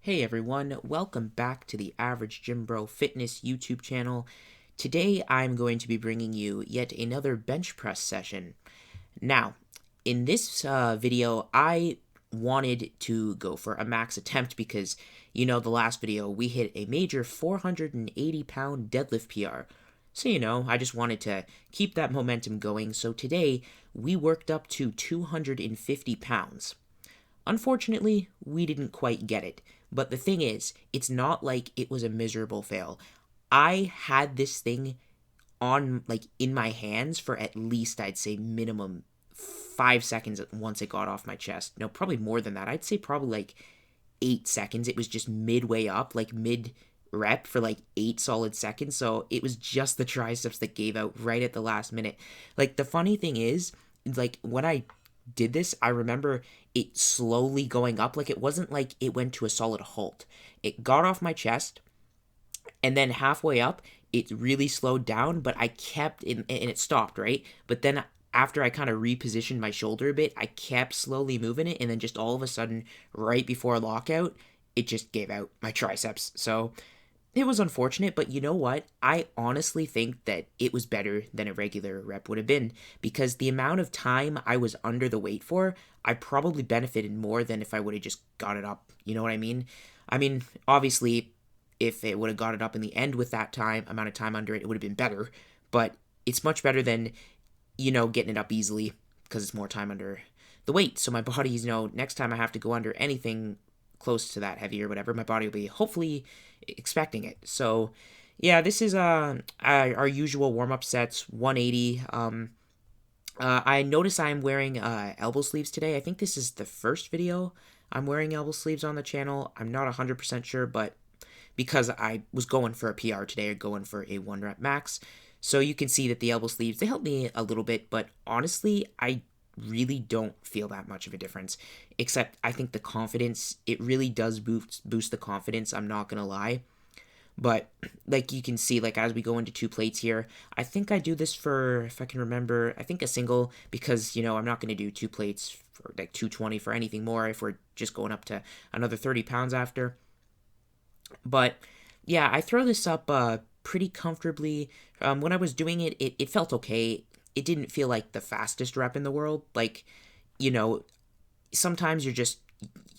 Hey everyone, welcome back to the AverageGymBro Fitness YouTube channel. Today I'm going to be bringing you yet another bench press session. Now, in this video, I wanted to go for a max attempt because, the last video we hit a major 480-pound deadlift PR. So, I just wanted to keep that momentum going. So today we worked up to 250 pounds. Unfortunately, we didn't quite get it. But the thing is, it's not like it was a miserable fail. I had this thing on, in my hands for at least, I'd say, minimum 5 seconds once it got off my chest. No, probably more than that. I'd say probably 8 seconds. It was just midway up, mid rep for 8 solid seconds. So it was just the triceps that gave out right at the last minute. The funny thing is, when I did this, I remember it slowly going up. It wasn't like it went to a solid halt. It got off my chest, and then halfway up, it really slowed down, but I kept, and it stopped, right? But then after I kind of repositioned my shoulder a bit, I kept slowly moving it, and then just all of a sudden, right before lockout, it just gave out my triceps. So it was unfortunate, but you know what? I honestly think that it was better than a regular rep would have been because the amount of time I was under the weight for, I probably benefited more than if I would have just got it up. You know what I mean? Obviously, if it would have got it up in the end with that amount of time under it, it would have been better. But it's much better than, getting it up easily because it's more time under the weight. So my body's, next time I have to go under anything close to that heavy or whatever, my body will be hopefully expecting it. So yeah, this is our usual warm-up sets, 180. I notice I'm wearing elbow sleeves today. I think this is the first video I'm wearing elbow sleeves on the channel. I'm not 100% sure, but because I was going for a PR today or going for a 1 rep max. So you can see that the elbow sleeves, they help me a little bit, but honestly, I really don't feel that much of a difference, except I think the confidence, it really does boost the confidence, I'm not gonna lie. But you can see, as we go into 2 plates here, I think I do this for, if I can remember, I think a single, because I'm not gonna do 2 plates for 220 for anything more if we're just going up to another 30 pounds after. But yeah, I throw this up pretty comfortably. When I was doing it, it felt okay. It didn't feel like the fastest rep in the world. You know, sometimes you're just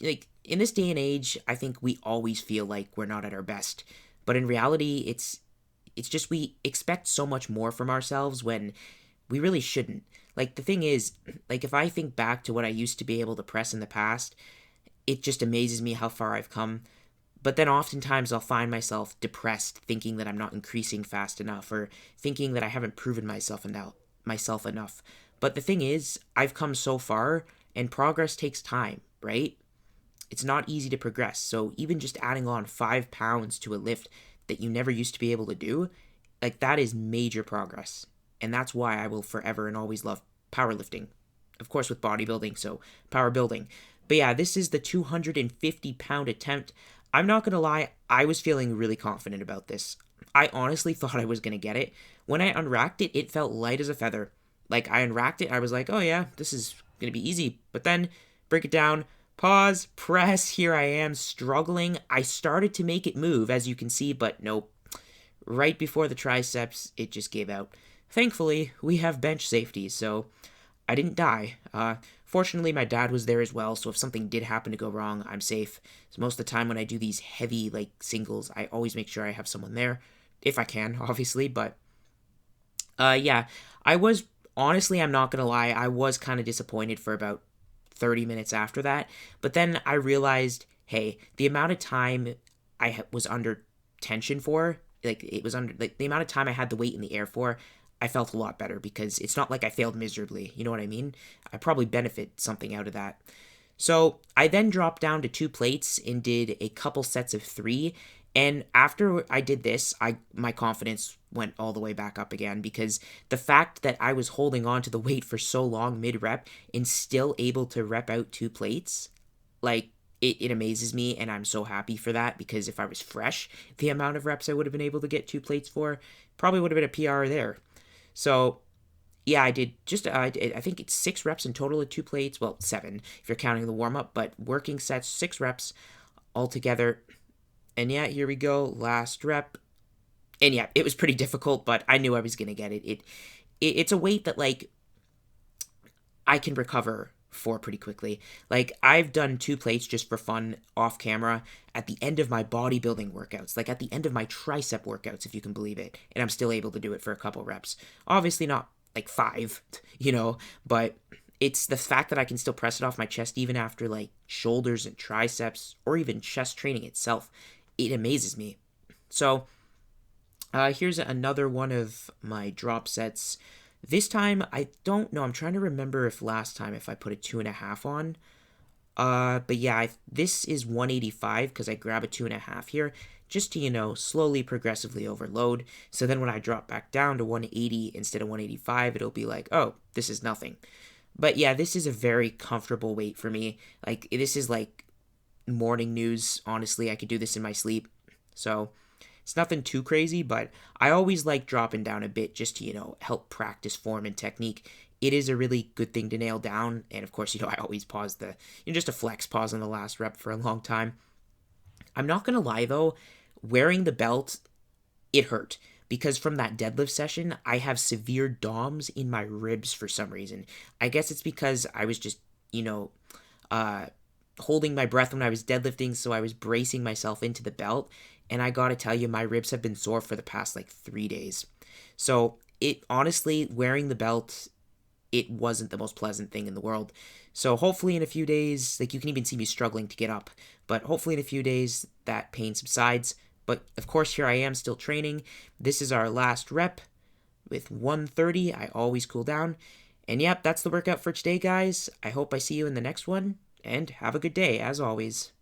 in this day and age, I think we always feel like we're not at our best. But in reality, it's just we expect so much more from ourselves when we really shouldn't. The thing is, if I think back to what I used to be able to press in the past, it just amazes me how far I've come. But then oftentimes I'll find myself depressed thinking that I'm not increasing fast enough or thinking that I haven't proven myself enough. But the thing is, I've come so far and progress takes time, right? It's not easy to progress. So even just adding on 5 pounds to a lift that you never used to be able to do, that is major progress. And that's why I will forever and always love powerlifting. Of course, with bodybuilding, so power building. But yeah, this is the 250-pound attempt. I'm not going to lie, I was feeling really confident about this. I honestly thought I was going to get it. When I unracked it, it felt light as a feather. I unracked it, I was like, oh yeah, this is going to be easy. But then, break it down, pause, press, here I am, struggling. I started to make it move, as you can see, but nope. Right before the triceps, it just gave out. Thankfully, we have bench safety, so I didn't die. Fortunately, my dad was there as well, so if something did happen to go wrong, I'm safe. So most of the time when I do these heavy, singles, I always make sure I have someone there. If I can, obviously, but yeah, I was, honestly, I'm not gonna lie, I was kind of disappointed for about 30 minutes after that, but then I realized, hey, the amount of time I was under tension for, it was under, the amount of time I had the weight in the air for, I felt a lot better because it's not like I failed miserably, you know what I mean? I probably benefit something out of that. So I then dropped down to 2 plates and did a couple sets of 3. And after I did this, my confidence went all the way back up again because the fact that I was holding on to the weight for so long mid-rep and still able to rep out 2 plates, it amazes me, and I'm so happy for that because if I was fresh, the amount of reps I would have been able to get 2 plates for probably would have been a PR there. So yeah, I did just, I think it's 6 reps in total at 2 plates. Well, 7 if you're counting the warm up, but working sets, 6 reps. all together. And yeah, here we go, last rep. And yeah, it was pretty difficult, but I knew I was gonna get it. It's a weight that like I can recover for pretty quickly. Like I've done 2 plates just for fun off camera at the end of my bodybuilding workouts, like at the end of my tricep workouts, if you can believe it, and I'm still able to do it for a couple reps. Obviously not like 5, but it's the fact that I can still press it off my chest even after like shoulders and triceps or even chest training itself. It amazes me. So here's another one of my drop sets. This time, I don't know. I'm trying to remember if last time if I put a 2.5 on. But yeah, this is 185 because I grab a 2.5 here just to, slowly, progressively overload. So then when I drop back down to 180 instead of 185, it'll be like, oh, this is nothing. But yeah, this is a very comfortable weight for me. Like, this is like morning news. Honestly, I could do this in my sleep. So it's nothing too crazy, but I always like dropping down a bit just to, help practice form and technique. It is a really good thing to nail down. And of course, I always pause just a flex pause on the last rep for a long time. I'm not going to lie though, wearing the belt, it hurt. Because from that deadlift session, I have severe DOMs in my ribs for some reason. I guess it's because I was just, uh, holding my breath when I was deadlifting, so I was bracing myself into the belt. And I gotta tell you, my ribs have been sore for the past like 3 days. So it honestly, wearing the belt, it wasn't the most pleasant thing in the world. So hopefully in a few days, like you can even see me struggling to get up, but hopefully in a few days that pain subsides. But of course, here I am still training. This is our last rep with 130. I always cool down. And yep, that's the workout for today, guys. I hope I see you in the next one, and have a good day, as always.